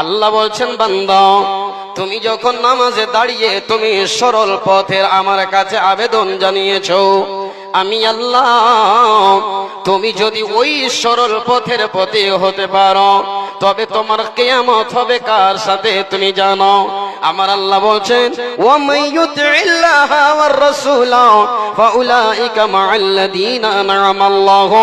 আল্লাহ বলছেন বান্দা, তুমি যখন নামাজে দাঁড়িয়ে তুমি সরল পথের আমার কাছে আবেদন জানিয়েছো, আমি আল্লাহ তুমি যদি ওই সরল পথের পথে হতে পারো তবে তোমার কিয়ামত হবে কার সাথে তুমি জানো? আমার আল্লাহ বলছেন, ওয়া মাইয়ুতিল্লাহা ওয়ার রাসূলা ফাউলাইকা মাআল্লাযীনা আন'আমাল্লাহু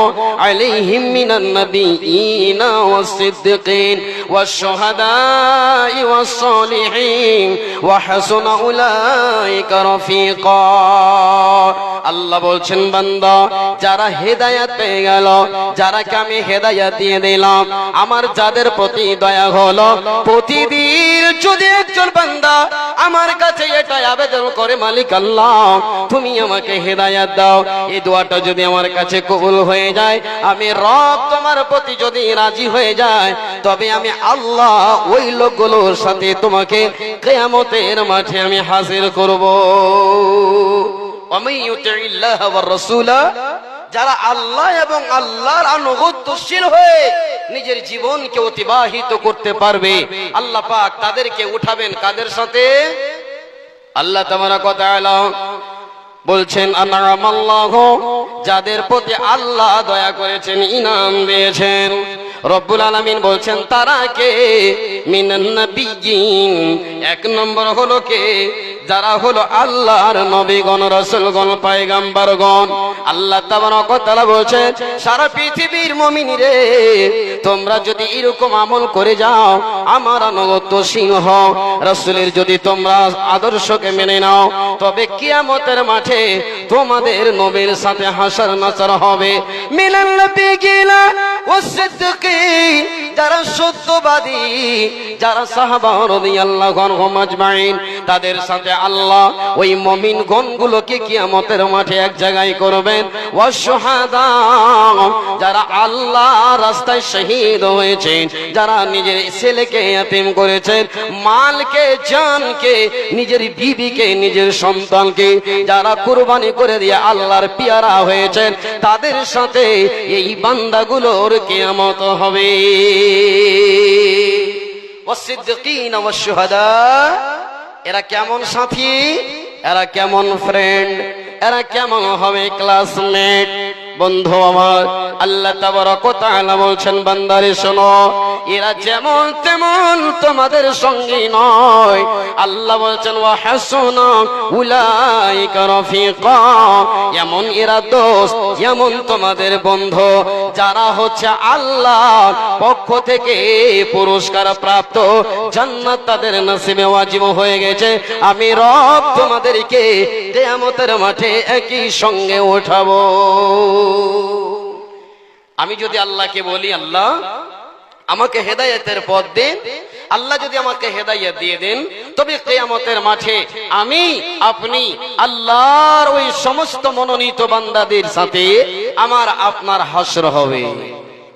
আলাইহিম মিনান নাবিয়্যিনা ওয়াস-সিদ্দিকিন ওয়াশ-শুহাদাই ওয়াস-সালিহিন ওয়া হাসুনা উলাইকা রাফীকা। আল্লাহ বলছেন বান্দা, যারা হেদায়েত পেয়ে গেল, যারাকে আমি হেদায়েত দিয়ে দিলাম, আমার যাদের প্রতি দয়া হলো, প্রতিদিন যদি একজন বান্দা আমার কাছে এটা আবেদন করে, মালিক আল্লাহ তুমি আমাকে হেদায়েত দাও, এই দোয়াটা যদি আমার কাছে কবুল হয়ে যায়, আমি রব তোমার প্রতি যদি রাজি হয়ে যায়, তবে আমি আল্লাহ ওই লোকগুলোর সাথে তোমাকে কিয়ামতের মাঠে আমি হাজির করব। যারা আল্লাহ এবং আল্লাহর আনুগত্যশীল হয়ে নিজের জীবনকে অতিবাহিত করতে পারবে, আল্লাহ পাক তাদেরকে উঠাবেন কাদের সাথে? আল্লাহ তাবারাক ওয়া তাআলা বলছেন, আন'আমাল্লাহু, যাদের প্রতি আল্লাহ দয়া করেছেন, ইনাম দিয়েছেন। রব্বুল আলামিন বলছেন, তারা কে? মিনান নাবিয়্যিন, এক নম্বর হলো কে? যারা হলো আল্লাহর নবীগণ, রাসূলগণ, পয়গম্বরগণ। আল্লাহ তাবারক ওয়া তাআলা বলছেন, সারা পৃথিবীর মুমিনরে, তোমরা যদি এরকম আমল করে যাও, আমার আনুগত্যশীল হও, রাসূলের যদি তোমরা আদর্শকে মেনে নাও, তবে কিয়ামতের মাঠে তোমাদের নবীর সাথে হাসর নাসর হবে। মিনান নাবিয়্যিনা ওয়াস-সিদ্দিকিন, যারা সত্যবাদী, যারা সাহাবা রাদিয়াল্লাহু আনহুম আজমাইন, তাদের সাথে আল্লাহ ওই মুমিন গণগুলোকে কিয়ামতের মাঠে এক জায়গায় করবেন। ওয়াশ-শুহাদা, যারা আল্লাহ রাস্তায় শহীদ হয়েছেন, যারা নিজের ছেলেকে ইয়াতীম করেছেন, মালকে, জানকে, নিজের বিবিকে, নিজের সন্তানকে যারা কুরবানি করে দিয়ে আল্লাহর পেয়ারা হয়েছেন, তাদের সাথে এই বান্দাগুলোর কিয়ামত হবে। ওয়াস-সিদ্দিকিন ওয়াশ-শুহাদা, এরা কেমন সাথী, এরা কেমন ফ্রেন্ড, এরা কেমন হবে ক্লাসমেট? বন্ধু আমার, আল্লাহ তাবারক ওয়া তাআলা বলছেন, বান্দারে শোনো, এরা যেমন তেমন তোমাদের সঙ্গী নয়। আল্লাহ বলছেন, ওয়া হাসুনা উলাইকা রাফীকা, এমন এরা দোস্ত, এমন তোমাদের বন্ধু, যারা হচ্ছে আল্লাহর পক্ষ থেকে পুরস্কার প্রাপ্ত, জান্নাত তাদের নসিবে ওয়াজিব হয়ে গেছে। আমি রব তোমাদেরকে কিয়ামতের মাঠে একই সঙ্গে উঠাবো। আমি যদি আল্লাহকে বলি, আল্লাহ আমাকে হেদায়েতের পথ দিন, আল্লাহ যদি আমাকে হেদায়েত দিয়ে দেন, তবে কিয়ামতের মাঠে আমি আপনি আল্লাহর ওই সমস্ত মনোনীত বান্দাদের সাথে আমার আপনার হাসর হবে।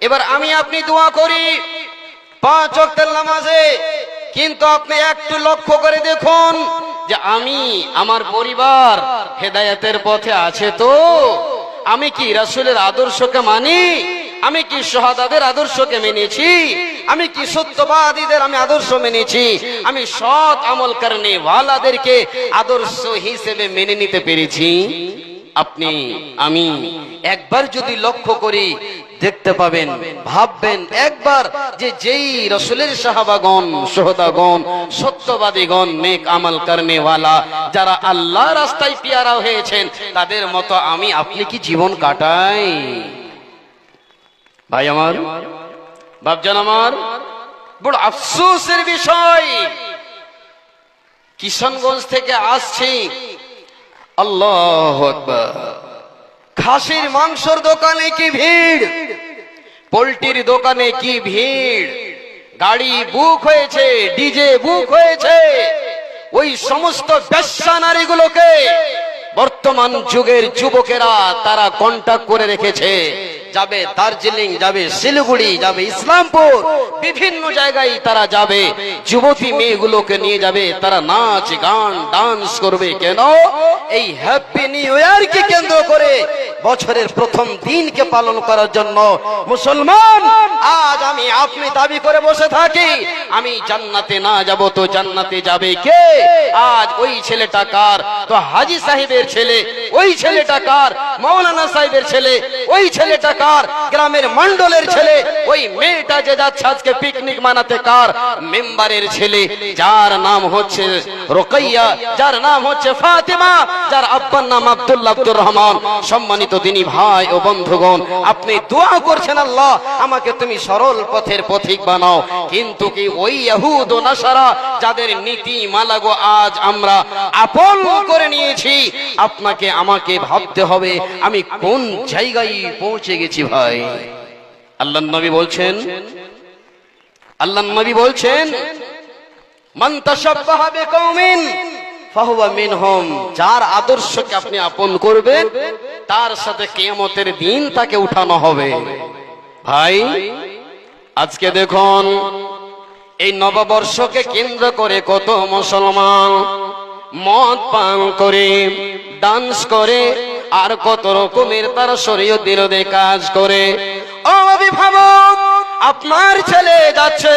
এবার আমি আপনি দোয়া করি 5 ওয়াক্তের নামাজে, কিন্তু আপনি একটু লক্ষ্য করে দেখুন যে আমি, আমার পরিবার হেদায়েতের পথে আছে তো? আমি কি রাসূলের আদর্শকে মানি? আমি কি শুহাদাদের আদর্শকে মেনেছি? আমি কি সত্যবাদীদের আমি আদর্শ মেনেছি? আমি সৎ আমল করনে ওয়ালাদেরকে আদর্শ হিসেবে মেনে নিতে পেরেছি? আপনি আমি একবার যদি লক্ষ্য করি, দেখতে পাবেন, ভাববেন একবার যে যেই রাসূলের সাহাবাগণ, শুহাদাগণ, সত্যবাদীগণ, নেক আমল করনে ওয়ালা, যারা আল্লাহ রাস্তায় পেয়ারা হয়েছেন, তাদের মতো আমি আপনি কি জীবন কাটাই? ভাই আমার, বাপজান আমার, বড় আফসোসের বিষয়, কিশনগঞ্জ থেকে আসছি, আল্লাহু আকবার, খাসির মাংসের দোকানে কি ভিড়, পোল্ট্রির দোকানে কি ভিড়, গাড়ি বুক হয়েছে, ডিজে বুক হয়েছে। ওই সমস্ত বেশ্যা নারীগুলোকে বর্তমান যুগের যুবকেরা তারা কন্টাক্ট করে রেখেছে, যাবে দার্জিলিং, যাবে শিলিগুড়ি, যাবে ইসলামপুর, বিভিন্ন জায়গায় তারা যাবে, যুবতী মেয়েগুলোকে নিয়ে যাবে, তারা নাচ গান ডান্স করবে। কেন? এই হ্যাপি নিউ ইয়ারকে কেন্দ্র করে বছরের প্রথম দিনকে পালন করার জন্য। মুসলমান, আজ আমি আপনি দাবি করে বসে থাকি আমি জান্নাতে না যাব তো জান্নাতে যাবে কে? আজ ওই ছেলেটা কার? তো হাজী সাহেবের ছেলে। ওই ছেলেটা কার? মাওলানা সাহেবের ছেলে। ওই ছেলেটা কার? গ্রামের মন্ডলের ছেলে। ওই মেয়েটা যে যাচ্ছে আজকে পিকনিক মানাতে কার? মেম্বারের ছেলে, যার নাম হচ্ছে রোকাইয়া, যার নাম হচ্ছে ফাতেমা, যার আব্বার নাম আব্দুল্লাহ আব্দুর রহমান। সম্মানিত দিনী ভাই ও বন্ধুগণ, আপনি দোয়া করছেন, আল্লাহ আমাকে তুমি সরল পথের পথিক বানাও। কিন্তু কি ওই ইহুদ ও নাসারা যাদের নীতি মালাগো আজ আমরা আপন করে নিয়েছি, আপনাকে আমাকে ভাবতে হবে আমি কোন জায়গায় পৌঁছে গেছি ভাই। আল্লাহর নবী বলছেন, আল্লাহর নবী বলছেন, মান তাশাব্বাহা বিকওমিন ফাহুয়া মিনহুম। যার আদর্শকে আপনি আপন করবেন তার সাথে কিয়ামতের দিন তাকে উঠানো হবে। ভাই, আজকে দেখুন এই নববর্ষকে কেন্দ্র করে কত মুসলমান মদ পান করে, ডান্স করে, আর কত রকমের তারা শরীয়ত বিরোধী কাজ করে। ও অভিভাবক, আপনার ছেলে যাচ্ছে,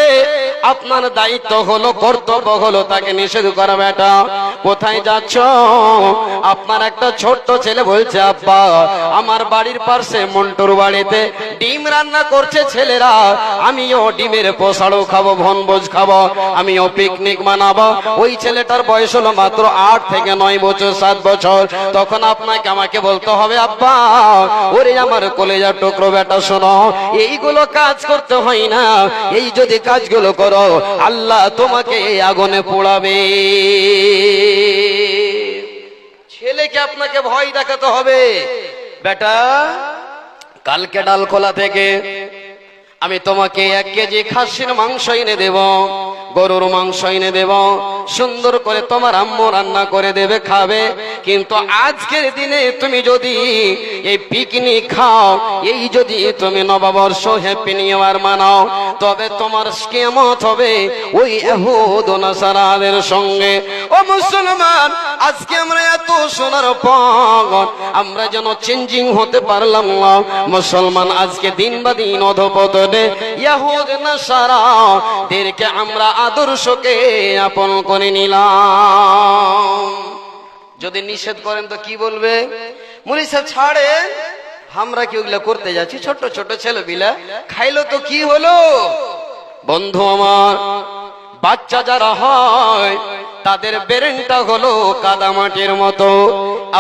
আপনার দায়িত্ব হলো, কর্তব্য হলো তাকে নিষেধ করা। বেটা কোথায় যাচ্ছ? আপনার একটা ছোট্ট ছেলে বলছে, আব্বা আমার বাড়ির পাশে মন্টুর বাড়িতে ডিম রান্না করছে ছেলেরা, আমিও ডিমের পোসাড়ো খাবো, বনভোজ খাবো, আমিও পিকনিক মানাবো। ওই ছেলেটার বয়স হলো মাত্র 8 থেকে 9 বছর, 7 বছর। তখন আপনাকে আমাকে বলতে হবে, আব্বা ওরে আমার কলেজার টুকরো বেটা শোনো, এইগুলো কাজ করতে হয় না, এই যদি কাজগুলো করো আল্লাহ তোমাকে আগুনে পোড়াবে। ছেলেকে আপনাকে ভয় দেখাতে হবে, বেটা কালকে ডালখোলা থেকে আমি তোমাকে 1 কেজি খাসির মাংস এনে দেব, গরুর মাংস এনে দেব, সুন্দর করে তোমার আম্মু রান্না করে দেবে, খাবে। কিন্তু আজকের দিনে তুমি যদি এই পিকনিক খাও, এই যদি তুমি নববর্ষ হ্যাপি নিউ ইয়ার মানাও, তবে তোমার কিয়ামত হবে ওই ইহুদ ও নাসারাদের সঙ্গে। ও মুসলমান, আজকে আমরা এত সোনার পর আমরা যেন চেঞ্জিং হতে পারলাম না। মুসলমান, আজকে দিন বা দিন অধপতনে ইহুদ নাসারাদেরকে আমরা আদর্শকে আপন করে নিলাম। যদি নিষেধ করেন তো কি বলবে? মুলি সাহেব ছাড়ে, আমরা কি ওগুলা করতে যাচ্ছি? ছোট ছোট ছেলেপিলা খাইলো তো কি হলো? বন্ধু আমার, বাচ্চা যারা হয় তাদের ব্রেনটা হলো কাদা মাটির মতো।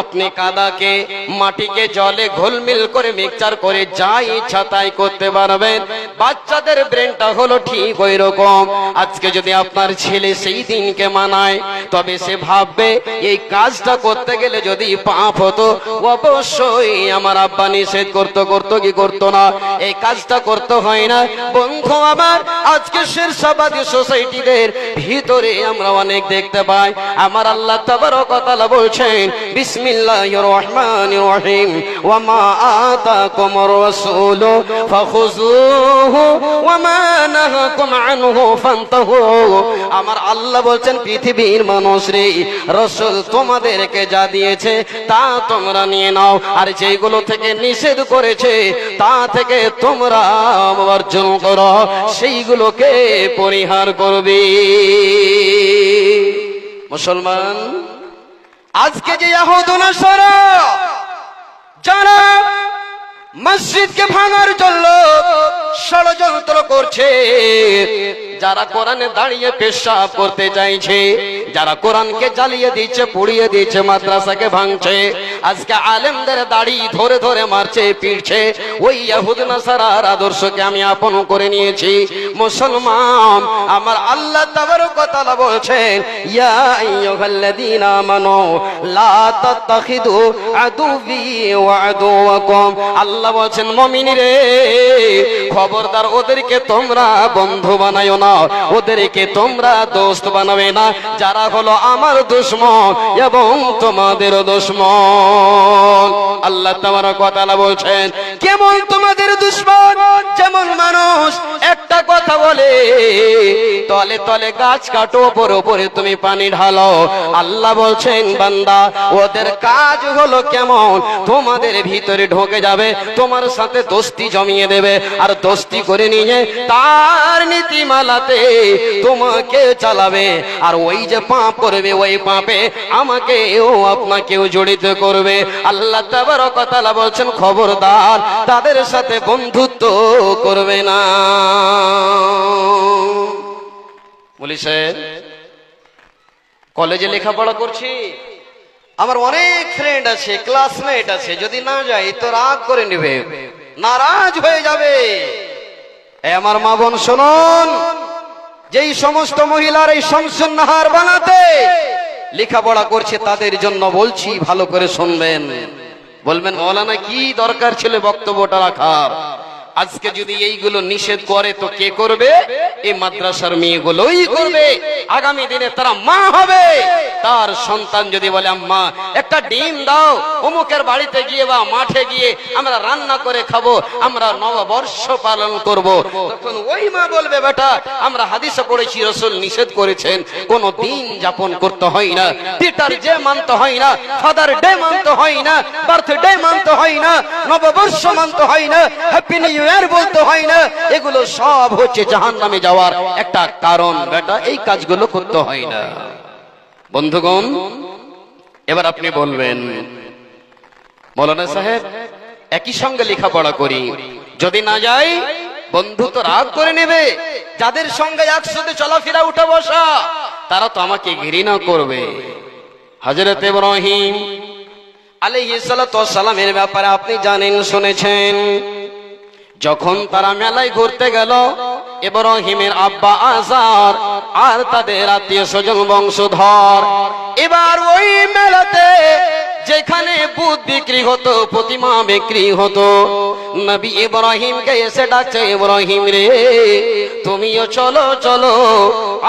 আপনি কাদাকে, মাটিকে জলে ঘোলমিল করে মিক্সচার করে যা ইচ্ছা তাই করতে পারবেন। বাচ্চাদের ব্রেনটা হলো ঠিক ওই রকম। আজকে যদি আপনার ছেলে সেই দিনকে মানায়, তবে সে ভাববে এই কাজটা করতে গেলে যদি পাপ হতো, অবশ্যই আমার আব্বা নিষেধ করতো, করতো কি করতো না, এই কাজটা করতে হয় না। বন্ধু আমার, আজকে শেরশাবাদী সোসাইটিদের ভিতরে আমরা অনেক দেখতে পাই। আমার আল্লাহ তাবারক ওয়া তাআলা বলছেন, বিসমিল্লাহির রহমানির রহিম, ওয়া মা আতাকুমুর রাসূলু ফাখুযুহু ওয়া মা নাহাকুম আনহু ফান্তাহু। আমার আল্লাহ বলছেন, পৃথিবীর মানুষ রে, রাসূল তোমাদেরকে যা দিয়েছে তা তোমরা নিয়ে নাও, আর যেগুলো থেকে নিষেধ করেছে তা থেকে তোমরা বর্জন করো, সেইগুলোকে পরিহার করবে। মুসলমান, আজকে যে ইহুদ ও নাসারা যারা মসজিদকে ভাঙার জন্য ষড়যন্ত্র করছে, যারা কোরআনে দাঁড়িয়ে পেশাব করতে চাইছে, যারা কোরআনকে জ্বালিয়ে দিচ্ছে, পুড়িয়ে দিচ্ছে, মাদ্রাসাকে ভাঙছে, আজকে আলেমদের দাড়ি ধরে ধরে মারছে, পিটছে, ওই ইহুদ নাসারার আদর্শকে আমি আপন করে নিয়েছি। মুসলমান, আমার আল্লাহ তাবারক ওয়া তাআলা বলছেন, ইয়া আইয়ুহাল্লাযীনা আমানু লা তাত্তাখিদু আদুওয়ি ওয়া আদুওয়াকুম। আল্লাহ আল্লাহ বলছেন মুমিন রে খবরদার ওদেরকে তোমরা বন্ধু বানায়ো না, ওদেরকে তোমরা দোস্ত বানাবে না, যারা হলো আমার দুশমন এবং তোমাদের দুশমন। আল্লাহ তাবারক ওয়া তাআলা বলছেন কেমন তোমাদের দুশমন? যেমন মানুষ একটা কথা বলে তলে তলে গাছ কাটো, ওপরে ওপরে তুমি পানি ঢালো। আল্লাহ বলছেন বান্দা ওদের কাজ হলো কেমন, তোমাদের ভিতরে ঢোকে যাবে, তোমার সাথে দোস্তি জমিয়ে দেবে, আর দোস্তি করে নিয়ে তার নীতিমালাতে তোমাকে চালাবে, আর ওই যে পাপ করবে ওই পাপে আমাকেও আপনাকেও জড়িত করবে। আল্লাহ তাবারক ওয়া তাআলা বলছেন খবরদার তাদের সাথে বন্ধুত্ব করবে না। বলি স্যার কলেজে লেখাপড়া করছি, আমার অনেক ফ্রেন্ড আছে, ক্লাসমেট আছে, যদি না যাই তো রাগ করে নেবে, নারাজ হয়ে যাবে। আমার মা বোন শুনুন, যেই সমস্ত মহিলার এই শামসুন্নাহার বানাতে লেখাপড়া করছে তাদের জন্য বলছি, ভালো করে শুনবেন। বলবেন মৌলানা কি দরকার ছিল বক্তব্যটা রাখার? আজকে যদি এইগুলো নিষেধ করে তো কে করবে? এই মাদ্রাসার মেয়েগুলোই করবে। আগামী দিনে তারা মা হবে, তার সন্তান যদি বলে আম্মা একটা ডিম দাও, অমুকের বাড়িতে গিয়ে বা মাঠে গিয়ে আমরা রান্না করে খাবো, আমরা নববর্ষ পালন করব, তখন ওই মা বলবে বেটা আমরা হাদিসে পড়েছি রাসূল নিষেধ করেছেন, কোন দিন যাপন করতে হয় না, টিটার যে মানতে হয় না, ফাদার ডে মানতে হয় না, বার্থডে মানতে হয় না, নববর্ষ মানতে হয় না, হ্যাপি নিউ ইয়ার বলতে হয় না, এগুলো সব হচ্ছে জাহান্নামে যাওয়ার একটা কারণ। বেটা এই কাজগুলো করতে হয় না। বন্ধুগণ এবার আপনি বলবেন মৌলানা সাহেব একই সঙ্গে লেখাপড়া করি, যদি না যাই বন্ধু তো রাগ করে নেবে, যাদের সঙ্গে একসাথে চলাফেরা উঠা বসা তারা তো আমাকে ঘৃণা করবে। হযরত ইব্রাহিম আলাইহিস সালাতু ওয়াস সালামের ব্যাপারে আপনি জানেন, শুনেছেন। যখন তারা মেলায় ঘুরতে গেল, ইব্রাহিমের আব্বা আজার আর তাদের আত্মীয় স্বজন বংশধর, এবার ওই মেলাতে যেখানে বুত বিক্রি হতো, প্রতিমা বিক্রি হতো, নবী ইব্রাহিমকে এসে ডাকছে ইব্রাহিম রে তুমিও চলো চলো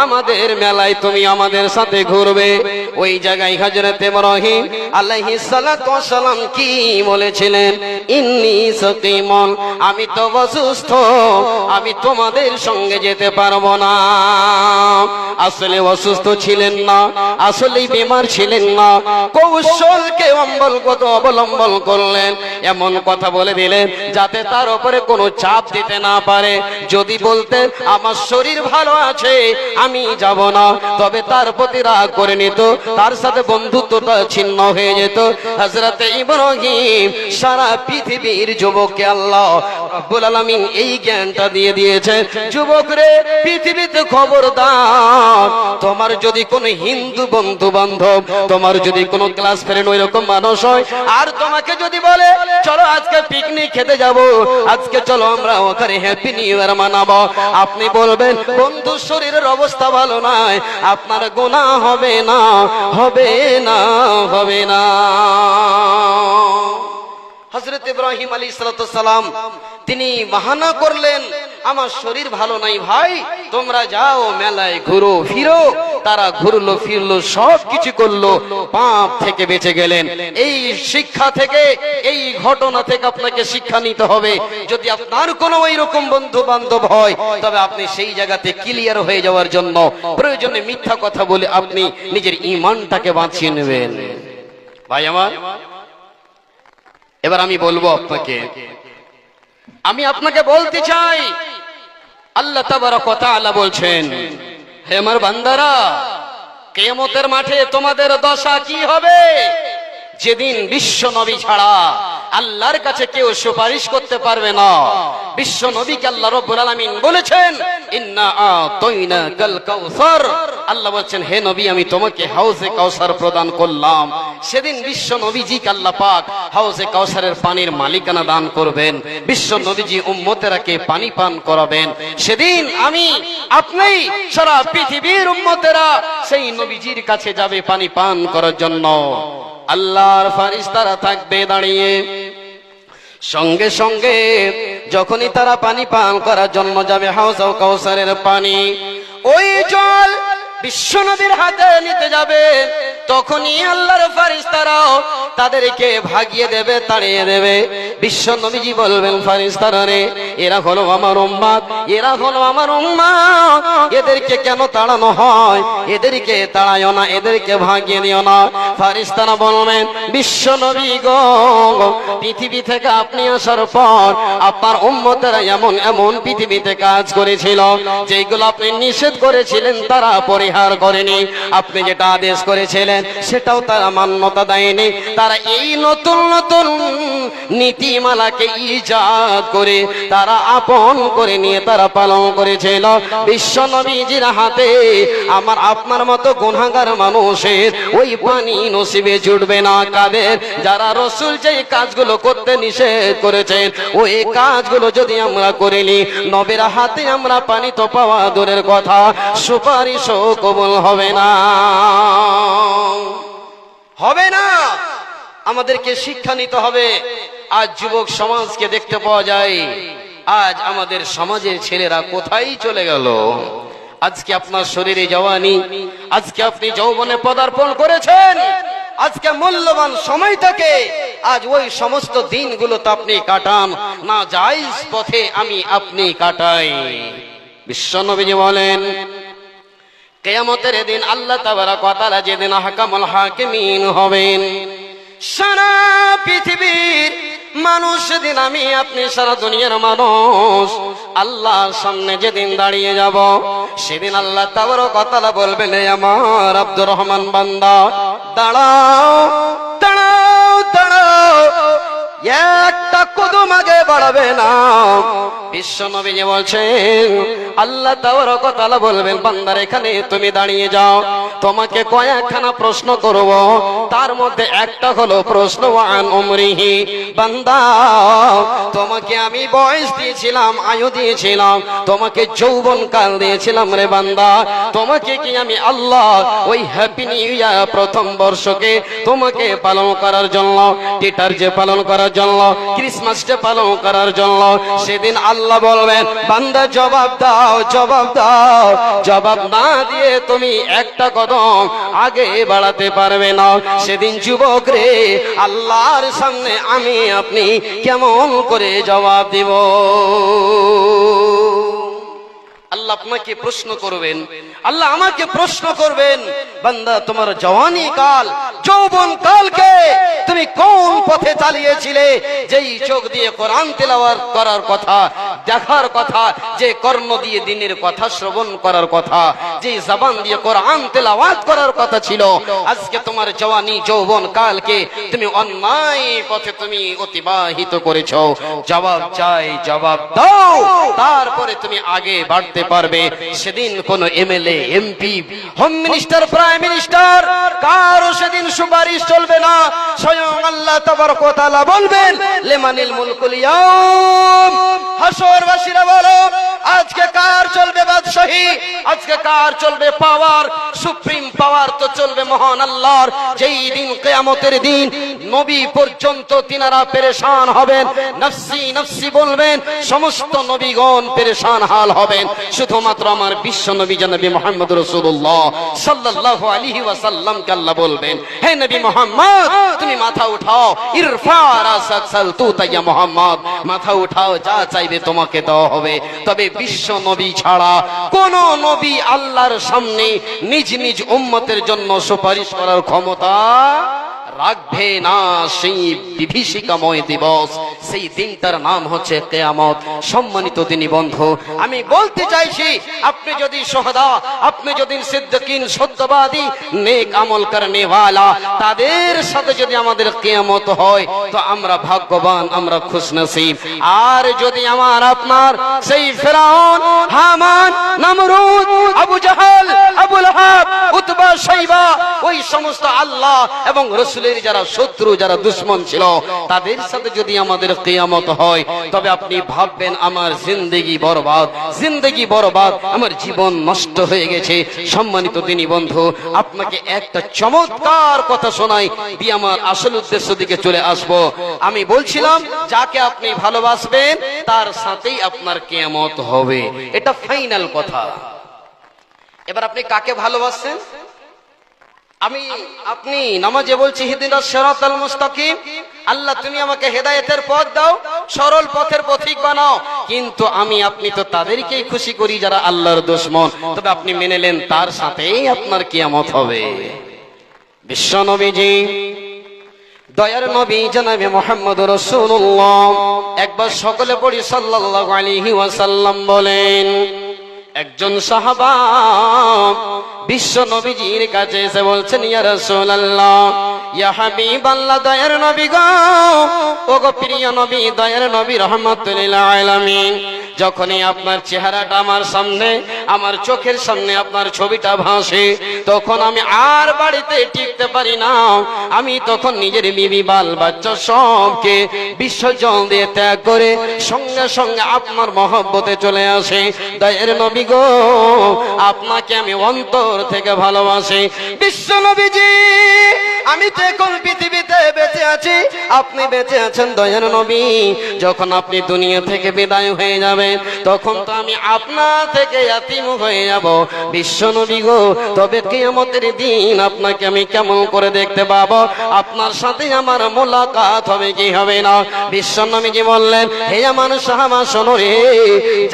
আমাদের মেলায়, তুমি আমাদের সাথে ঘুরবে। ওই জায়গায় হযরত ইব্রাহিম আলাইহিস সালাতু ওয়াস সালাম কি বলেছিলেন? ইন্নী সাকিমুন, আমি তো অসুস্থ, আমি তোমাদের সঙ্গে যেতে পারবো না। আসলে অসুস্থ ছিলেন না, আসলে বিমার ছিলেন না, কৌশলকে অবলম্বন করলেন, এমন কথা বলে দিলেন যাতে তার উপরে কোনো চাপ দিতে না পারে। যদি বলতেন আমার শরীর ভালো আছে আমি যাব না, তবে তার প্রতি রাগ করে নিত, তার সাথে বন্ধুত্বটা ছিন্ন হয়ে যেত। হযরত ইব্রাহিম সারা পৃথিবীর যুবককে আল্লাহ রাব্বুল আলামিন এই জ্ঞানটা দিয়ে দিয়েছে, যুবক রে পৃথিবীতে খবরদার তোমার যদি কোনো হিন্দু বন্ধু বান্ধব, তোমার যদি কোনো ক্লাস ফ্রেন্ড ওই রকম মানুষ হয়, আর তোমাকে যদি বলে চলো আজকে পিকনিক খেতে যাব, আজকে চলো আমরা ওখানে হ্যাপি নিউ ইয়ার মানাবো, আপনি বলবেন বন্ধুর শরীরের অবস্থা ভালো নয়, আপনার গুনাহ হবে না, হবে না, হবে না। হযরত ইব্রাহিম আলাইহিস সালাম তিনি বাহানা করলেন আমার শরীর ভালো নাই ভাই, তোমরা যাও মেলায় ঘুরো ফিরো। তারা ঘুরলো ফিরলো সব কিছু করলো, পাপ থেকে বেঁচে গেলেন। এই শিক্ষা থেকে, এই ঘটনা থেকে আপনাকে শিক্ষা নিতে হবে। যদি আপনার কোনো ওইরকম বন্ধু বান্ধব হয় তবে আপনি সেই জায়গাতে ক্লিয়ার হয়ে যাওয়ার জন্য প্রয়োজনে মিথ্যা কথা বলে আপনি নিজের ঈমানটাকে বাঁচিয়ে নেবেন। ভাই আমার এবার আমি বলবো আপনাকে, আমি আপনাকে বলতে চাই আল্লাহ তাবারক ওয়া তাআলা বলছেন হে আমার বান্দারা কিয়ামতের মাঠে তোমাদের দশা কি হবে? যেদিন বিশ্ব নবী ছাড়া আল্লাহর কাছে কেউ সুপারিশ করতে পারবে না। বিশ্ব নবীকে আল্লাহ রাব্বুল আলামিন বলেছেন ইন্না আতাইনাকাল কাউসার, আল্লাহ বলেন হে নবী আমি তোমাকে হাউজে কাউসার প্রদান করলাম। সেদিন বিশ্ব নবীজিকে আল্লাহ পাক হাউজে কাউসারের পানির মালিকানা দান করবেন, বিশ্ব নবীজি উম্মতেরাকে পানি পান করাবেন। সেদিন আমি আপনি সারা পৃথিবীর উম্মতেরা সেই নবীজির কাছে যাবে পানি পান করার জন্য। আল্লাহর ফেরেশতারা থাকবে দাঁড়িয়ে, সঙ্গে সঙ্গে যখনই তারা পানি পান করার জন্য যাবে হাউজ কাউসারের পানি, ওই জল বিশ্বনবীর হাতে নিতে যাবে, তখনই আল্লাহর ফেরেশতারাও তাদেরকে ভাগিয়ে দেবে, তাড়িয়ে দেবে। বিশ্বনবীজি বলবেন ফেরেশতারা রে, এরা হলো আমার উম্মত, এরা হলো আমার উম্মত, এদেরকে কেন তাড়ানো হয়? এদেরকে তাড়ায়ও না, এদেরকে ভাগিয়ে দিও না। ফেরেশতারা বলবেন বিশ্বনবী গো, পৃথিবী থেকে আপনি আসার পর আপনার উম্মতেরা এমন এমন পৃথিবীতে কাজ করেছিল যেগুলো আপনি নিষেধ করেছিলেন তারা পরিহার করেনি, আপনি যেটা আদেশ করেছিলেন সেটাও তারা মান্যতা দেয়নি। তারা এই নতুন নতুন নীতিমালাকে ইজাদ করে তারা আপন করে নিয়ে তারা পালন করেছিল। বিশ্বনবীজির হাতে আমার আপনার মতো গুনাহগার মানুষের ওই পানি নসিবে জুটবে না। কাদের? যারা রাসূল যেই কাজগুলো করতে নিষেধ করেছেন ওই কাজগুলো যদি আমরা করিনি, নবীর হাতে আমরা পানি তো পাওয়া দূরের কথা, সুপারিশও কবুল হবে না, হবে না। আমাদেরকে শিক্ষা নিতে হবে। আজ যুবক সমাজকে দেখতে পাওয়া যায়, আজ আমাদের সমাজের ছেলেরা কোথায় চলে গেল? আজকে আপনার শরীরে জওয়ানি, আজকে আপনি যৌবনে পদার্পণ করেছেন, আজকে মূল্যবান সময়টাকে আজ ওই সমস্ত দিনগুলোতে আপনি কাটান না, জায়েজ পথে আমি আপনি কাটাই। বিশ্বনবীজি বলেন কিয়ামতের দিন আল্লাহ তাবারক ওয়া তাআলা যেদিন আহকামুল হাকিমিন হবেন, সারা পৃথিবীর মানুষ সেদিন, আমি আপনি সারা দুনিয়ার মানুষ আল্লাহর সামনে যেদিন দাঁড়িয়ে যাব, সেদিন আল্লাহ তাবারক ওয়া তাআলা বলবেন হে আমার আব্দুর রহমান বান্দা, দাঁড়াও দাঁড়াও দাঁড়াও, একটা কদম আগে বাড়াবে না। বিশ্বনবী বলছেন আল্লাহ তাবারক ওয়া তাআলা বলবেন বান্দার এখানে তুমি দাঁড়িয়ে যাও, তোমাকে কয়েকখানা প্রশ্ন করব, তার মধ্যে একটা হলো প্রশ্ন ওয়ান উমরিহি, বান্দা তোমাকে আমি বয়স দিয়েছিলাম, আয়ু দিয়েছিলাম, তোমাকে যৌবন কাল দিয়েছিলাম রে বান্দা, তোমাকে কি আমি আল্লাহ ওই হ্যাপি নিউ ইয়ার প্রথম বর্ষকে তোমাকে পালন করার জন্য, টিটার যে পালন করার জন্য, ক্রিসমাস ডে পালন করার জন্য, সেদিন আল্লাহ বলবেন বান্দা জবাব দাও, জবাব দাও, জবাব না দিয়ে তুমি একটা কদম আগে বাড়াতে পারবে না। সেদিন যুবক রে, আল্লাহর সামনে আমি আপনি কেমন করে জবাব দিব? আল্লাহ আপনাকে প্রশ্ন করবেন, আল্লাহ আমাকে প্রশ্ন করবেন, বান্দা তোমার জওয়ানি কাল, যৌবন কালকে তুমি কোন পথে চালিয়েছিলে? যেই চোখ দিয়ে কোরআন তেলাওয়াত করার কথা, দেখার কথা, যে কর্ণ দিয়ে দিনের কথা শ্রবণ করার কথা, যে জবান দিয়ে কোরআন তেলাওয়াত করার কথা ছিল, আজকে তোমার জওয়ানি যৌবন কালকে তুমি অন্যায় পথে তুমি অতিবাহিত করেছো। জবাব চাই, জবাব দাও, তারপরে তুমি আগে বাড়তে পারবে। সেদিন কোন MLA, MP, home minister, prime minister কারো সেদিন সুপারিশ চলবে না। স্বয়ং আল্লাহ তাবারক ওয়া তাআলা বলবেন লিমানিল মুলকুল ইয়াউম, হাসরবাসীরা বলো আজকে কার চলবে বাদশাহী, আজকে কার চলবে পাওয়ার, সুপ্রিম পাওয়ার তো চলবে মহান আল্লাহর। যেই দিন কিয়ামতের দিন নবী পর্যন্ত তিনারা পেরেশান হবেন, নফসি নফসি বলবেন, সমস্ত নবীগণ পেরেশান হাল হবেন। শুধুমাত্র আমার বিশ্ব নবী জনাবে মুহাম্মদ রাসূলুল্লাহ সাল্লাল্লাহু আলাইহি ওয়াসাল্লাম কে আল্লাহ বলবেন হে নবী মুহাম্মদ তুমি মাথা উঠাও, ইরফা রাসাক সালতুতা ইয়া মুহাম্মদ, মাথা উঠাও, যা চাইবে তোমাকে দেওয়া হবে। তবে বিশ্ব নবী ছাড়া কোন নবী আল্লাহর সামনে নিজ নিজ উম্মতের জন্য সুপারিশ করার ক্ষমতা রাখবে না। সেই বিভীষিকাময় দিবস, সেই দিনটার নাম হচ্ছে কিয়ামত। সম্মানিত দিনী বন্ধু, আমি বলতে চাইছি আপনি যদি শুহাদা, আপনি যদি সিদ্দিকিন, সত্যবাদী, নেক আমল করনে ওয়ালা, তাদের সাথে যদি আমাদের কিয়ামত হয় তো আমরা ভাগ্যবান, আমরা খুশনসিব। আর যদি আমার আপনার সেই ফিরআউন, হামান, নমরুদ, আবু জাহেল, আবু লাহাব, উতবা, শাইবা, ওই সমস্ত আল্লাহ এবং রাসূলের যারা শত্রু, যারা দুশমন ছিল, তাদের সাথে যদি আমাদের কিয়ামত হয়, তবে আপনি ভাববেন আমার জিন্দেগি বরবাদ, জিন্দেগি বরবাদ, আমার জীবন নষ্ট হয়ে গেছে। সম্মানিত দিনী বন্ধু, আপনাকে একটা চমৎকার কথা শোনাই দিয়ে আমার আসল উদ্দেশ্য দিকে চলে আসব। আমি বলছিলাম যাকে আপনি ভালোবাসবেন তার সাথেই আপনার কিয়ামত হবে, এটা ফাইনাল কথা। এবার আপনি কাকে ভালোবাসেন? আপনি নামাজে বলছি ইহদিনাস সিরাতাল মুস্তাকিম, আল্লাহ তুমি আমাকে হেদায়েতের পথ দাও, সরল পথের পথিক বানাও। কিন্তু আপনি তো তাদেরকেই খুশি করি যারা আল্লাহর দুশমন। তবে আপনি মেনে নেন তার সাথেই আপনার কিয়ামত হবে। বিশ্ব নবীজি, দয়ার নবী জনাবে মুহাম্মদুর রাসূলুল্লাহ, একবার সকলে পড়ি সাল্লাল্লাহু আলাইহি ওয়াসাল্লাম বলেন, একজন সাহাবা বিশ্ব নবীজির কাছে এসে বলছেন, ইয়া রাসূলুল্লাহ, ইয়া হাবিবাল্লাহ, দয়ার নবী গো, ওগো প্রিয় নবী, দয়ার নবী রাহমাতুল লিল আলামিন, যখনই আপনার চেহারাটা আমার সামনে, আমার চোখের সামনে আপনার ছবিটা ভাসে, তখন আমি আর বাড়িতে টিকতে পারি না। আমি তখন নিজের বিবি বাল বাচ্চা সবকে বিসর্জন দিয়ে ত্যাগ করে সঙ্গে সঙ্গে আপনার মহব্বতে চলে আসে। দয়ার নবী গো, আপনাকে আমি অন্তর থেকে ভালোবাসি। বিশ্ব নবীজি, আমি তো এখন পৃথিবীতে বেঁচে আছি, আপনি বেঁচে আছেন দয়ার নবী। যখন আপনি দুনিয়া থেকে বিদায় হয়ে যাবেন, তখন তো আমি আপনা থেকে ইয়াতীম হয়ে যাব। বিশ্ব নবী গো, তবে কিয়ামতের দিন আপনাকে আমি কেমন করে দেখতে পাবো? আপনার সাথে আমার মোলাকাত হবে কি হবে না? বিশ্ব নবীজি বললেন, হে আমার সাহাবা শোনো রে,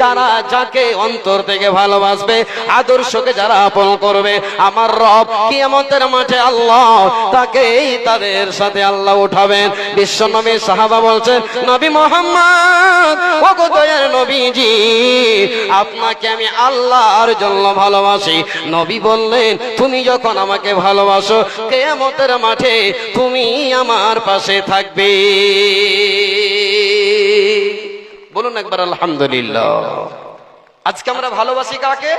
যারা যাকে অন্তর থেকে ভালোবাসবে, আদর্শকে যারা আপন করবে, আমার রব কিয়ামতের মাঠে আল্লাহ তাকেই তাদের সাথে আল্লাহ উঠাবেন। বিশ্ব নবী সাহাবা বলছেন, নবী মুহাম্মদ, ওগো দয়ার নবীজি, আপনাকে আমি আল্লাহর জন্য ভালোবাসি। নবী বললেন, তুমি যখন আমাকে ভালোবাসো, কিয়ামতের মাঠে তুমি আমার পাশে থাকবে। বলুন একবার আলহামদুলিল্লাহ। আজকে আমরা ভালোবাসি কাকে?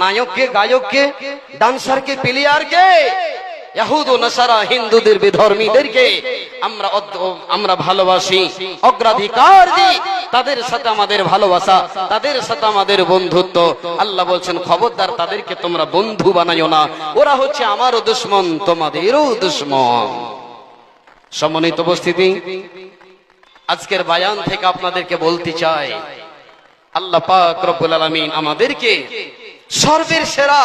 নায়ককে, গায়ককে, ডান্সারকে, প্লেয়ারকে, ইহুদ ও নাসারা হিন্দুদের বিধর্মীদেরকে আমরা ভালোবাসি, অগ্রাধিকার দিই। তাদের সাথে আমাদের ভালোবাসা, তাদের সাথে আমাদের বন্ধুত্ব। আল্লাহ বলছেন, খবরদার তাদেরকে তোমরা বন্ধু বানাইও না, ওরা হচ্ছে আমারও দুশমন, তোমাদেরও দুশমন। সম্মানিত উপস্থিতি, আজকের বায়ান থেকে আপনাদেরকে বলতে চাই, আল্লাহ পাক রব্বুল আলামিন আমাদেরকে সর্বের সেরা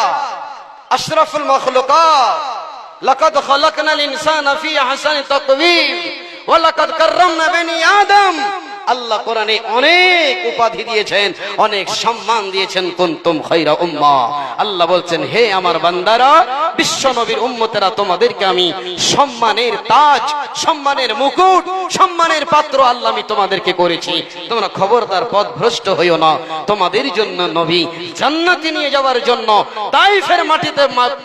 আশরাফুল মাখলুকাত, লাকাদ খালাকনাল ইনসানা ফি আহসানি তাকওয়িম ওয়া লাকাদ কাররামনা বনি আদম। আল্লাহ কোরআনে অনেক উপাধি দিয়েছেন, অনেক সম্মান দিয়েছেন, কুনতুম খায়রা উম্মাহ। আল্লাহ বলছেন, হে আমার বান্দারা, বিশ্ব নবীর উম্মতেরা, তোমাদেরকে আমি সম্মানের তাজ, সম্মানের মুকুট, সম্মানের পাত্র আল্লাহ আমি তোমাদেরকে করেছি। তোমরা খবরদার পথভ্রষ্ট হইও না। তোমাদের জন্য নবী জান্নাতে নিয়ে যাওয়ার জন্য তাইফের মাটিতে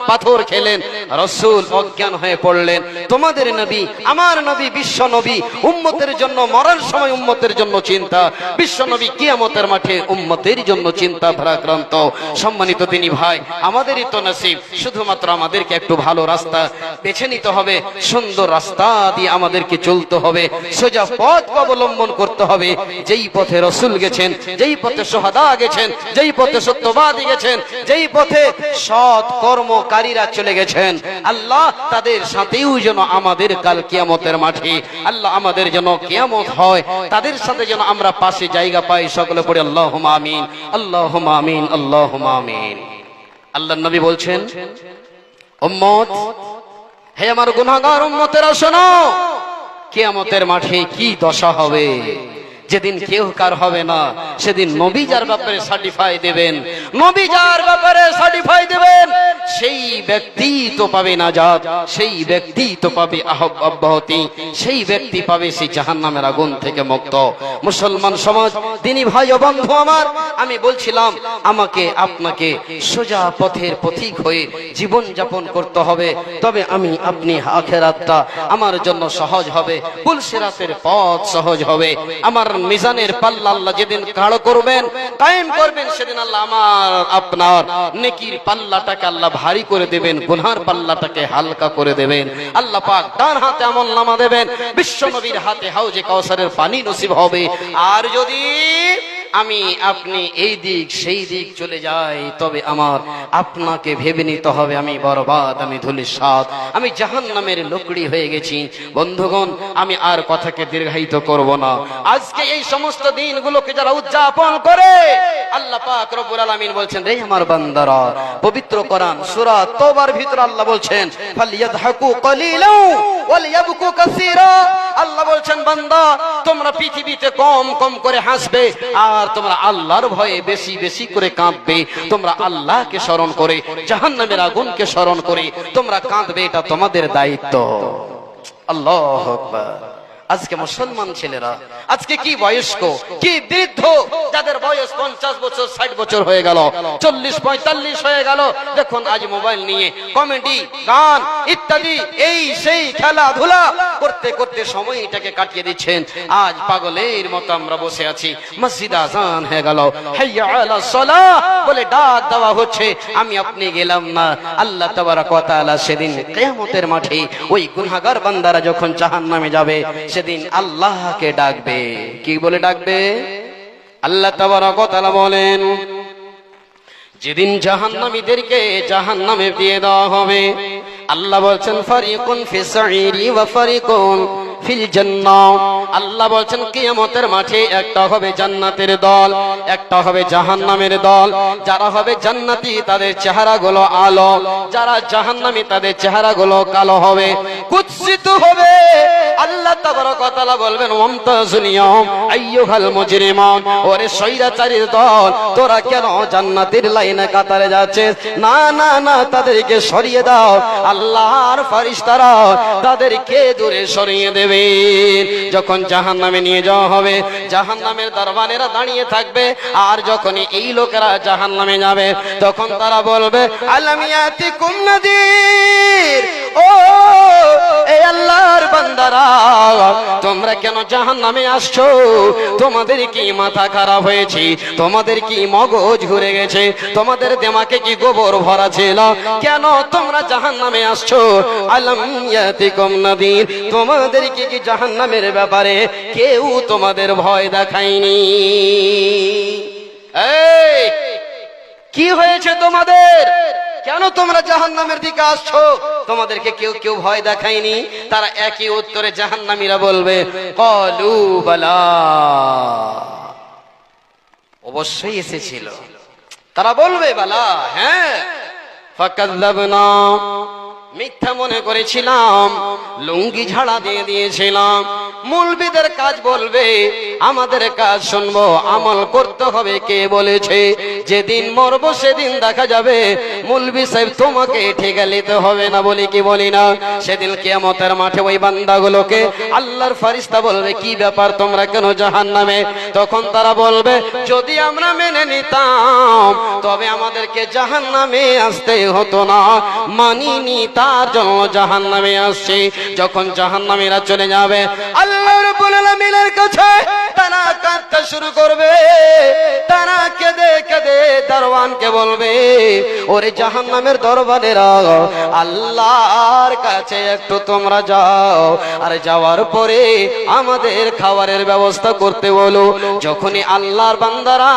পাথর খেলেন, রাসূল অজ্ঞান হয়ে পড়লেন। তোমাদের নবী, আমার নবী, বিশ্ব নবী, উম্মতের জন্য মরার সময় উম্মতের জন্য চিন্তা, বিশ্ব নবী কিয়ামতের মাঠে উম্মতের জন্য চিন্তা ভারাক্রান্ত। সম্মানিত দিনী ভাই, আমাদেরই তো নসিব, শুধুমাত্র আমাদেরকে একটু ভালো রাস্তা বেছে নিতে হবে, সুন্দর রাস্তা দিয়ে আমাদেরকে চলতে হবে, সোজা পথ অবলম্বন করতে হবে। যেই পথে রাসূল গেছেন, যেই পথে শুহাদা গেছেন, যেই পথে সত্যবাদী গেছেন, যেই পথে সৎ কর্মকারীরা চলে গেছেন, আল্লাহ তাদের সাথেও যেন আমাদের কাল কিয়ামতের মাঠে আল্লাহ আমাদের যেন কিয়ামত হয়, তাদের সাথে যেন আমরা পাশে জায়গা পাই। সকলে পড়ে আল্লাহুম্মা আমিন, আল্লাহুম্মা আমিন, আল্লাহুম্মা আমিন। আল্লাহর নবী বলছেন, উম্মত, হে আমার গুনাহগার উম্মতেরা শোনো, কিয়ামতের মাঠে কি দশা হবে। যেদিন কেউ কার হবে না, সেদিন নবী যার ব্যাপারে সার্টিফাই দেবেন, নবী যার ব্যাপারে সার্টিফাই দেবেন, সেই ব্যক্তি তো পাবে নাজাত, সেই ব্যক্তি তো পাবে অব্যাহতি, সেই ব্যক্তি পাবে সেই জাহান্নামের আগুন থেকে মুক্ত। মুসলমান সমাজ, দিনী ভাই ও বন্ধু আমার, আমি বলছিলাম আমাকে আপনাকে সোজা পথের পথিক হয়ে জীবন যাপন করতে হবে, তবে আপনি আখিরাতটা আমার জন্য সহজ হবে, পুলসিরাতের পথ সহজ হবে। আমার মিজানের পাল্লা আল্লাহ যেদিন কাড় করবেন, কায়েম করবেন, সেদিন আল্লাহ আমার আপনার নেকির পাল্লাটাকে আল্লাহ ভারী করে দেবেন, গুনার পাল্লাটাকে হালকা করে দেবেন। আল্লাহ পাক ডান হাতে আমলনামা দেবেন, বিশ্ব নবীর হাতে হাউজে কাউসারের পানি নসিব হবে। আর যদি আমি আপনি এই দিক সেই দিক চলে যাই, তবে আমার আপনাকে ভেবে নিতে হবে আমি বরবাদ, আমি ধূলিসাৎ, আমি জাহান্নামের লোকড়ি হয়ে গেছি। বন্ধুগণ, আমি আর কথাকে দীর্ঘায়িত করব না। আজকে এই সমস্ত দিনগুলোকে যারা উদযাপন করে, আল্লাহ পাক রব্বুল আলামিন বলছেন, রে আমার বান্দারা, পবিত্র কোরআন সূরা তওবার ভিতর আল্লাহ বলছেন, ফালইয়াদহাকু কলিলাও ওয়ালইয়াবকু কাসীরা। আল্লাহ বলছেন, বান্দা তোমরা পৃথিবীতে কম কম করে হাসবে, আর তোমরা আল্লাহর ভয়ে বেশি বেশি করে কাঁদবে। তোমরা আল্লাহকে স্মরণ করে, জাহান্নামের আগুনকে স্মরণ করে তোমরা কাঁদবে, এটা তোমাদের দায়িত্ব। আল্লাহু আকবার। আজকে মুসলমান ছেলেরা, আজকে কি বয়স্ক, কি বৃদ্ধ, যাদের বয়স 50 বছর 60 বছর হয়ে গেল, 40-45 হয়ে গেল, দেখুন আজ মোবাইল নিয়ে কমেডি, গান ইত্যাদি এই সেই খেলাধুলা করতে করতে সময়টাকে কাটিয়ে দিচ্ছেন। আজ পাগলের মতো আমরা বসে আছি, মসজিদ আজান হয়ে গেল, হাইয়া আলা সালাহ বলে ডাক দেওয়া হচ্ছে, আমি আপনি গেলাম না। আল্লাহ তাবারক ওয়া তাআলা সেদিন কিয়ামতের মাঠে ওই গুনাহগার বান্দারা যখন জাহান্নামে যাবে, সেদিন আল্লাহকে ডাকবে। কি বলে ডাকবে? আল্লাহ তাবারক ওয়া তাআলা বলেন, যেদিন জাহান্নামীদেরকে জাহান্নামে দিয়ে দেওয়া হবে, আল্লাহ বলছেন, ফারিকুন ফিস সাঈরি ওয়া ফারিকুন ফিল জান্নাহ। আল্লাহ বলছেন, কিয়ামতের মাঠে একটা হবে জান্নাতের দল, একটা হবে জাহান্নামের দল। যারা হবে জান্নাতি তাদের চেহারাগুলো আলো, যারা জাহান্নামী তাদের চেহারাগুলো কালো হবে, কুৎসিত হবে। আল্লাহ তাবারক ওয়া তাআলা বলবেন, ওয়ামতাজুল ইয়াওম আইয়ুহাল মুজরিমুন, ওরে শয়তানের দল, তোরা কেন জান্নাতের লাইনে কাতারে যাচ্ছিস? না না না, তাদেরকে সরিয়ে দাও। আল্লাহর ফেরেশতারা তাদেরকে দূরে সরিয়ে দেবে। যখন জাহান্নামে নিয়ে যাওয়া হবে, জাহান্নামের দরবানেরা দাঁড়িয়ে থাকবে, আর যখন এই লোকেরা জাহান্নামে যাবে, তখন তারা বলবে, আলাম ইয়াতিকুম নাযীর, ও এই আল্লাহর বান্দারা, তোমরা কেন জাহান্নামে আসছো? তোমাদের কি মাথা খারাপ হয়েছে? তোমাদের কি মগজ ঘুরে গেছে? তোমাদের দিমাগে কি গোবর ভরা ছিল? কেন তোমরা জাহান্নামে আসছো? আলাম ইয়াতিকুম নাযীর, তোমাদের কি জাহান্নামের ব্যাপারে কেউ তোমাদের ভয় দেখায়নি? এই কি হয়েছে তোমাদের? কেন তোমরা জাহান্নামের দিকে আসছো? তোমাদেরকে কেউ কেউ ভয় দেখায়নি? তারা একই উত্তরে জাহান্নামীরা বলবে, ক্বালু বালা, অবশ্যই এসেছিল। তারা বলবে, বালা, হ্যাঁ, ফাকাযযাবনা, মিথ্যা মনে করেছিলাম, লুঙ্গি ঝাড়া দিয়ে দিয়েছিলাম। মুলবিদের কাজ বলবে, আমাদের কাজ শুনবো, আমল করতে হবে। কে বলেছে যেদিন মরবো সেদিন দেখা যাবে? মুলবি সাহেব, তোমাকে ঠেকা নিতে হবে না বলি কি বলি না? সেদিন কিয়ামতের মাঠে ওই বান্দাগুলোকে আল্লাহর ফেরেশতা বলবে, কি ব্যাপার, তোমরা কেন জাহান্নামে? তখন তারা বলবে, যদি আমরা মেনে নিতাম তবে আমাদেরকে জাহান্নামে আসতে হতো না, মানিনি, তার জন্য জাহান্নামে আসছে। যখন জাহান্নামীরা চলে যাবে, আল্লাহ রাব্বুল আলামিনের কাছে তারা কাঁদতে শুরু করবে। তারা কেঁদে কেঁদে দারওয়ানকে বলবে, ওরে জাহান্নামের দরবানেরা, আল্লাহর কাছে একটু তোমরা যাও, আর যাওয়ার পরে আমাদের খাবারের ব্যবস্থা করতে বলো। যখনই আল্লাহর বান্দারা,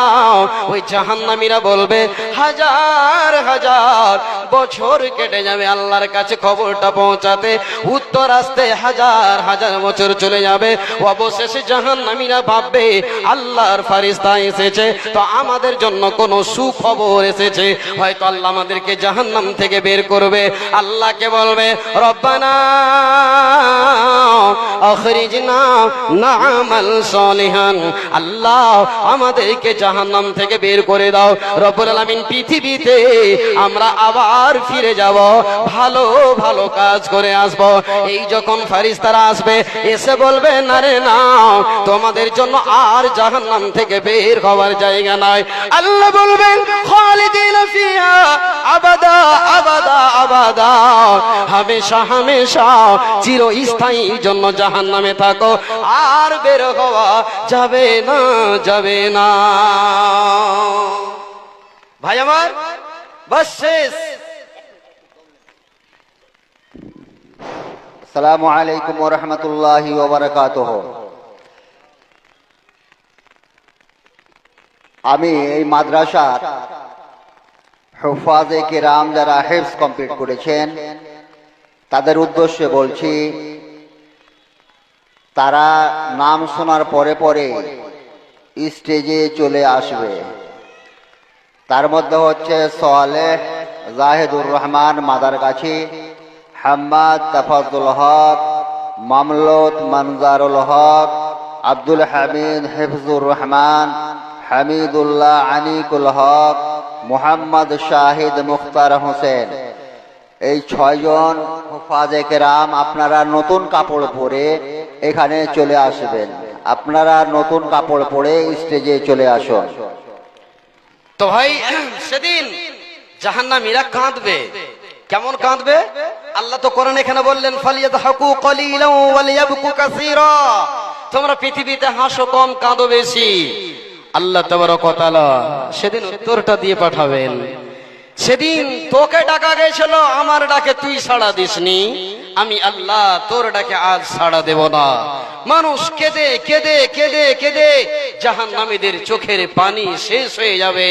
ওই জাহান্নামীরা বলবে, হাজার হাজার বছর কেটে যাবে আল্লাহর কাছে খবরটা পৌঁছাতে, উত্তর আসতে হাজার হাজার বছর চলে যাবে। অবশেষে জাহান্নামীরা ভাববে, আল্লাহর ফেরেশতা এসেছে, তো আমাদের জন্য কোন সুখবর এসেছে, হয়তো আল্লাহ আমাদেরকে জাহান্নাম থেকে বের করবে। আল্লাহকে বলবে, রব্বানা আখরিজনা না'মাল সালিহান, আল্লাহ আমাদেরকে জাহান্নাম থেকে বের করে দাও। রব্বুল আলামিন, পৃথিবীতে আমরা আবার ফিরে যাব, ভালো ভালো কাজ করে আসব। এই যখন ফেরেশতারা আসবে, এসে বলবে, না রে না, তোমাদের জন্য আর জাহান্নাম থেকে বের হওয়ার জায়গা নাই। আল্লাহ বলবেন, খালিদিনা ফিহা আবাদা আবাদা আবাদা, হামেশা হামেশা চিরস্থায়ীর জন্য জাহান্নামে থাকো, আর বের হওয়া যাবে না, যাবে না। ভাই আমার, বাস শেষ। আসসালামু আলাইকুম ওয়া রাহমাতুল্লাহি ওয়া বারাকাতুহু। আমি এই মাদ্রাসার হুফাজে কিরাম যারা হিফজ কমপ্লিট করেছেন তাদের উদ্দেশ্যে বলছি, তারা নাম শোনার পরে পরে স্টেজে চলে আসবে। তার মধ্যে হচ্ছে সালেহ জাহিদুর রহমান মাদারগাছি, হাম্মাদ তাফাজ্জুল হক, মামলুত মনজারুল হক, আব্দুল হামিদ হিফজুর রহমান, হামিদুল্লাহ আনিকুল হক, মুহাম্মদ শাহিদ মুখতার হোসেন। এই 6 জন হুফাজে কেরাম আপনারা নতুন কাপড় পরে এখানে চলে আসবেন। আপনারা নতুন কাপড় পরে স্টেজে চলে আসুন। তো ভাই সেদিন জাহান্নামীরা কাঁদবে। কেমন কাঁদবে? আল্লাহ তো কোরআন এখানে বললেন ফালিয়াদহাকু কলিলান ওয়া লিয়াবকু কাসীরা। তোমরা পৃথিবীতে হাসো কম, কাঁদো বেশি। আল্লাহ তাবারক ওয়া তাআলা সেদিন উত্তরটা দিয়ে পাঠাবেন। সেদিন তোকে ডাকা গেছিল, আমার ডাকে তুই সাড়া দিসনি, আমি আল্লাহ তোর ডাকে আজ সাড়া দেব না। মানুষ কেঁদে কেঁদে কেঁদে কেঁদে জাহান্নামীদের চোখের পানি শেষ হয়ে যাবে।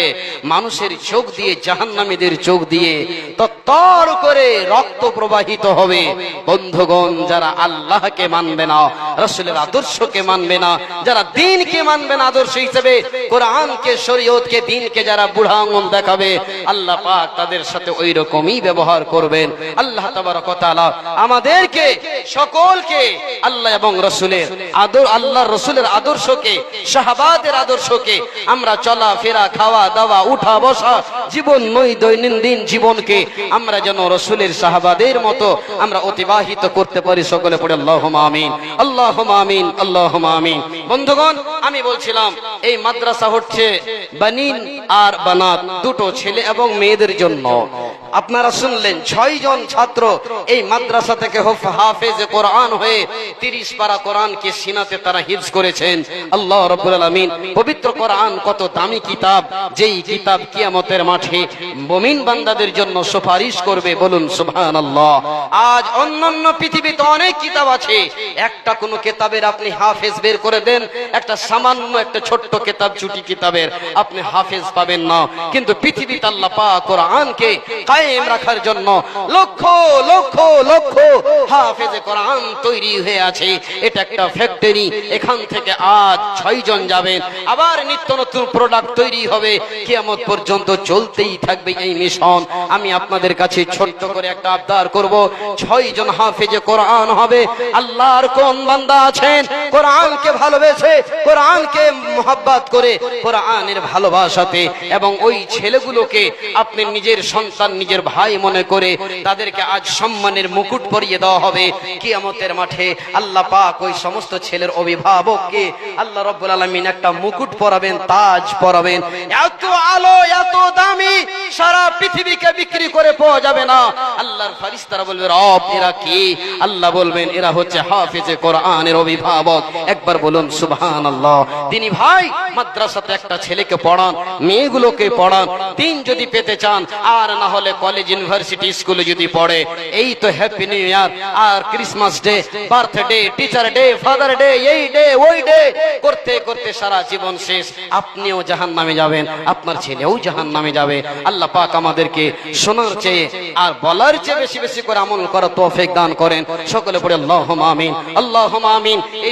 মানুষের চোখ দিয়ে, জাহান্নামীদের চোখ দিয়ে তত্তর করে রক্ত প্রবাহিত হবে। বন্ধুগণ, যারা আল্লাহকে মানবে না, রাসূলের আদর্শকে মানবে না, যারা দ্বীনকে মানবে না আদর্শ হিসেবে, কোরআনকে, শরীয়তকে, দ্বীনকে যারা বুড়া আঙুল দেখাবে, আল্লাহ পাক তাদের সাথে ওই রকমই ব্যবহার করবেন। আল্লাহ তাবারক ওয়া তাআলা আমাদেরকে সকলকে আল্লাহ এবং রাসূলের আল্লাহর রাসূলের আদর্শকে, সাহাবাদের আদর্শকে আমরা চলা ফেরা, খাওয়া দাওয়া, উঠা বসা, জীবন নয় দৈনন্দিন জীবনকে আমরা যেন রাসূলের সাহাবাদের মতো আমরা অতিবাহিত করতে পারি। সকলে পড়ে আল্লাহুম্মা আমিন, আল্লাহুম্মা আমিন, আল্লাহুম্মা আমিন। বন্ধুগণ, আমি বলছিলাম এই মাদ্রাসা হচ্ছে বানিন আর বানাত, দুটো ছেলে এবং মেয়েদের জন্য। আপনারা শুনলেন 6 জন ছাত্র এই মাদ্রাসা থেকে হাফেজে কোরআন হয়ে 30 পারা কোরআনকে সিনাতে তারা হিফজ করেছেন। আল্লাহ রাব্বুল আলামিন পবিত্র কোরআন কত দামি কিতাব, যেই কিতাব কিয়ামতের মাঠে মুমিন বান্দাদের জন্য সুপারিশ করবে। বলুন সুবহানাল্লাহ। আজ অন্যান্য পৃথিবীতে অনেক কিতাব আছে, একটা কোন কিতাবের আপনি হাফেজ বের করে দেন, একটা সামান্য একটা ছোট্ট কিতাব, ছুটি কিতাবের আপনি হাফেজ পাবেন না। কিন্তু পৃথিবীতে আল্লাহ পাক কোরআনকে কায়েম রাখার জন্য লক্ষ লক্ষ লক্ষ হাফেজে কোরআন তৈরি হয়ে আছে। এটা একটা ফ্যাক্টরি। এখান থেকে আজ 6 জন যাবেন, আবার নিত্য নতুন প্রোডাক্ট তৈরি হবে, কিয়ামত পর্যন্ত চলতেই থাকবে এই মিশন। আমি আপনাদের কাছে ছোট্ট করে একটা আবদার করব, 6 জন হাফেজে কোরআন হবে। আল্লাহর কোন বান্দা আছেন কোরআনকে ভালোবেসে, কোরআনকে মুহাব্বত করে, কোরআনের ভালোবাসাতে, এবং ওই ছেলেগুলোকে আপনি নিজের সন্তান, নিজের ভাই মনে করে তাদেরকে আজ সম্মানের মুকুট পরিয়ে দেওয়া হবে কিয়ামতের মাঠে। আল্লাহ পাক ওই সমস্ত ছেলের অভিভাবককে আল্লাহ রাব্বুল আলামিন একটা মুকুট পরাবেন, তাজ পরাবেন। এত আলো, এত দামি, সারা পৃথিবীকে বিক্রি করে পাওয়া যাবে না। আল্লাহর ফেরেশতারা বলবে, রব এরা কি? আল্লাহ বলবেন, এরা হচ্ছে হাফেজে কোরআনের অভিভাবক। একবার বলুন সুবহানাল্লাহ। তিনি ভাই মাদ্রাসাতে একটা ছেলেকে পড়ান, মেয়েগুলোকে পড়ান। দিন যদি পেতে চান, আর না হলে কলেজ, ইউনিভার্সিটি, স্কুলে যদি পড়ে, এই তো হ্যাপি নিউ ইয়ার আর Christmas day, birthday, teacher day, father day, এই ডে ওই ডে করতে করতে সারা জীবন শেষ। আপনিও জাহান্নামে যাবেন, আপনার ছেলেও জাহান্নামে যাবে। আল্লাহ পাক আমাদেরকে শোনার চেয়ে আর বলার চেয়ে বেশি বেশি করে আমল করার তৌফিক দান করেন। সকলে পড়ে আল্লাহুম্মা আমিন, আল্লাহুম্মা আমিন।